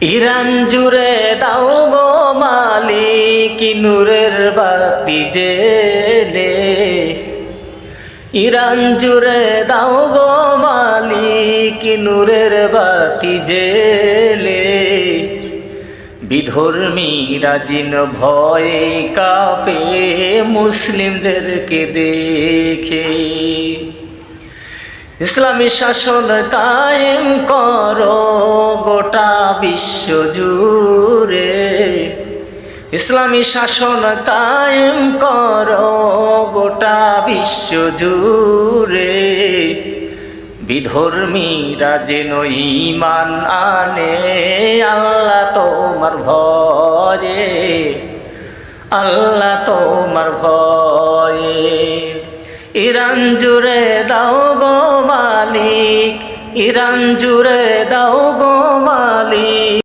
Iran জুড়ে দাও গো মালিক নূরের বাতি জেলে। ইরান জুড়ে দাও গো মালিক নূরের বাতি জেলে। বিধর্মীরা জিন ভয়ে কাঁপে মুসলিমদেরকে দেখে। ইসলামী শাসন কায়েম করো গোটা বিশ্ব জুড়ে। ইসলামী শাসন কায়েম করো গোটা বিশ্ব জুড়ে। বিধর্মীরা যেন ঈমান আনে আল্লাহ তোমার ভয়ে, আল্লাহ তোমার ভয়ে। ইরান জুড়ে দাও গো মালিক, ইরান জুড়ে দাও গো